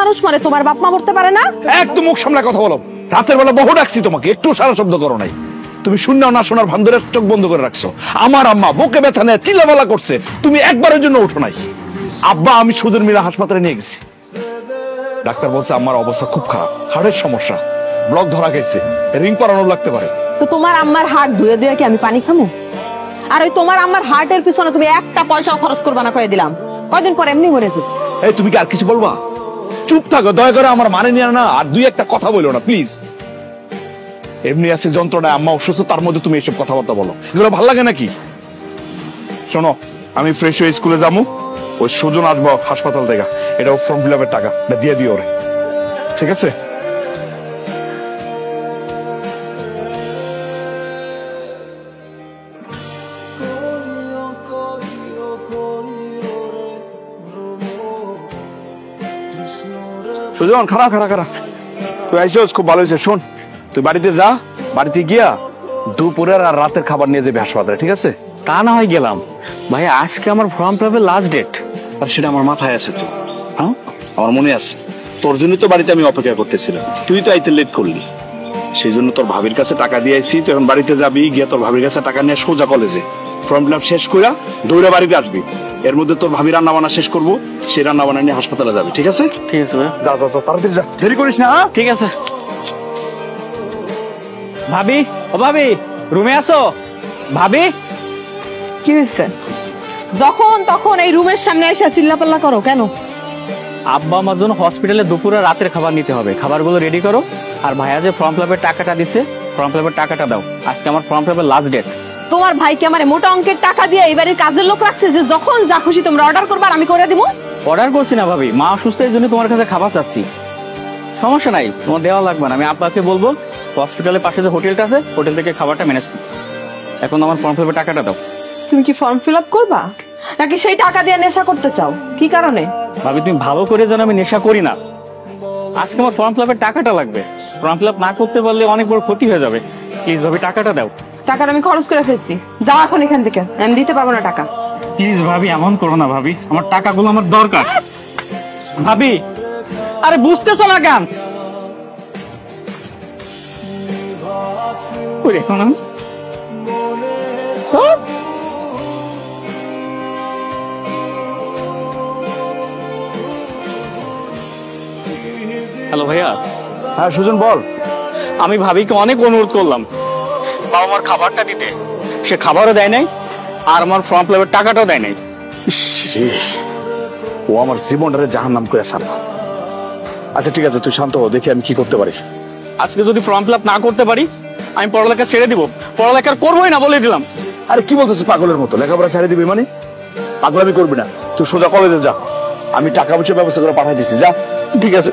মানুষ মরে, তোমার বাপ মা মরতে পারে না? একদম মুখ সামলে কথা বলো। রাতের বেলা বহু ডাকছি তোমাকে, একটু সারা শব্দ করো নাই। তুমি শূন্য না শোনার ভান ধরে চোখ বন্ধ করে রাখছো। আমার আম্মা বুকে ব্যথা নেয়, চিল্লাপাল্লা করছে, তুমি একবারের জন্য উঠো নাই। আব্বা আমি সুজন মিলা হাসপাতালে নিয়ে গেছি। ডাক্তার বলছে আমার অবস্থা খুব খারাপ, হার্টের সমস্যা, ব্লক ধরা গেছে, রিং পরানো লাগতে পারে। তো তোমার আম্মার হার্ট ধুয়ে ধুয়ে কি আমি পানি খামু? আর ওই তোমার আম্মার হার্টের পিছনে তুমি একটা পয়সাও খরচ করবা না কয়ে দিলাম, কয়দিন পর এমনি মরে যাবে। এই তুমি কি আর কিছু বলবা? চুপ থাকো দয়া করে, আমার মানে নিয়ে না আর দুই একটা কথা বলো না প্লিজ। এমনি আছে যন্ত্রণায়, আম্মা অসুস্থ, তার মধ্যে তুমি এসব কথাবার্তা বলো, এগুলো ভালো লাগে নাকি? শোনো, আমি ফ্রেশ হয়ে স্কুলে যাবো, ওই সুজন আসবো হাসপাতাল থেকে, এটাও ফর্ম ফিল আপের টাকা দিয়ে দিও ওরে, ঠিক আছে? সুজন খারাপ খারাপ খারাপ, তুই আইসিস খুব ভালো হয়েছে। শোন, তুই বাড়িতে যা, বাড়িতে গিয়া দুপুরের আর রাতের খাবার নিয়ে যাবি হাসপাতালে, ঠিক আছে? তা না হয় গেলাম ভাই, আজকে আমার ফর্ম ফিল আপের লাস্ট ডেট। আর সেটা আমার মাথায় আছে তো, হ্যাঁ আমার মনে আছে। তোর জন্য তো বাড়িতে আমি অপেক্ষা করতেছিলাম, তুই তো আইতে লেট করলি, সেই জন্য তোর ভাবির কাছে টাকা দিয়ে আইছি। তুই এখন বাড়িতে যাবি, গিয়ে তোর ভাবির কাছে টাকা নিয়ে সোজা কলেজে ফর্ম ফিল আপ শেষ কইরা দৌড়ে বাড়িতে আসবি। এর মধ্যে তোর ভাবি রান্না বান্না শেষ করবো, সেই রান্না বান্না নিয়ে হাসপাতালে যাবি, ঠিক আছে? ঠিক আছে ভাই, যা যা যা, তাড়াতাড়ি যা, দেরি করিস না। ঠিক আছে। ভাবি, ও ভাবি, রুমে আসো। ভাবি, কি হয়েছে? যখন তখন এই রুমের সামনে এসে চিল্লাপাল্লা করো কেন? আব্বা আমার জন্য হসপিটালে দুপুরে রাতের খাবার নিতে হবে, খাবারগুলো রেডি করো। আর ভাইয়া যে ফর্ম ফিল আপের টাকাটা দিছে, ফর্ম ফিল আপের টাকাটা দাও, আজকে আমার ফর্ম ফিল আপের লাস্ট ডেট। তোমার ভাইকে আমার মোটা অঙ্কের টাকা দিয়ে এবারে কাজের লোক রাখছে যে যখন যা খুশি তোমরা অর্ডার করবা আর আমি করে দিব? অর্ডার করছি না ভাবি, মা অসুস্থ, এর জন্য তোমার কাছে খাবার চাচ্ছি। সমস্যা নাই, তোমার দেওয়া লাগবে না, আমি আব্বাকে বলবো হসপিটালের পাশে যে হোটেলটা আছে, হোটেল থেকে খাবারটা ম্যানেজ করো। এখন আমার ফর্ম ফিল আপের টাকাটা দাও। তুমি কি ফর্ম ফিল আপ করবা নাকি সেই টাকা দিয়ে নেশা করতে চাও? কি কারণে? ভাবি তুমি ভালো করে জানো আমি নেশা করি না, আজকে আমার ফর্ম ফিল আপের টাকাটা লাগবে। ফর্ম ফিল আপ না করতে পারলে অনেক বড় ক্ষতি হয়ে যাবে, প্লিজ ভাবি টাকাটা দাও। টাকাটা আমি খরচ করে ফেলছি, যাও এখন এখান থেকে, আমি দিতে পারবো না টাকা। প্লিজ ভাবি এমন করো না ভাবি, আমার টাকাগুলো আমার দরকার। ভাবি আরে বুঝতেছো না কেন? এখন আমি হ্যালো ভাইয়া। হ্যাঁ সুজন বল। আমি ভাবিকে অনেক অনুরোধ করলাম বাবা আমার খাবারটা দিতে, সে খাবারও দেয় নাই আর আমার ফর্ম ফিল আপের টাকাটাও দেয় নাই। ও আমার জীবনটারে জাহান্নাম করে ছাড়বা। আচ্ছা ঠিক আছে, তুই শান্ত হ, দেখি আমি কি করতে পারি। আজকে যদি ফর্ম ফিল আপ না করতে পারি আমি পড়ালেখা ছেড়ে দিব, পড়ালেখা করবোই না বলে দিলাম। আরে কি বলতেছিস পাগলের মতো? লেখাপড়া ছেড়ে দিবি মানে? পাগলামি করবি না, তুই সোজা কলেজে যা, আমি টাকা পয়সার ব্যবস্থা করে পাঠাই দিছি, যা। ঠিক আছে।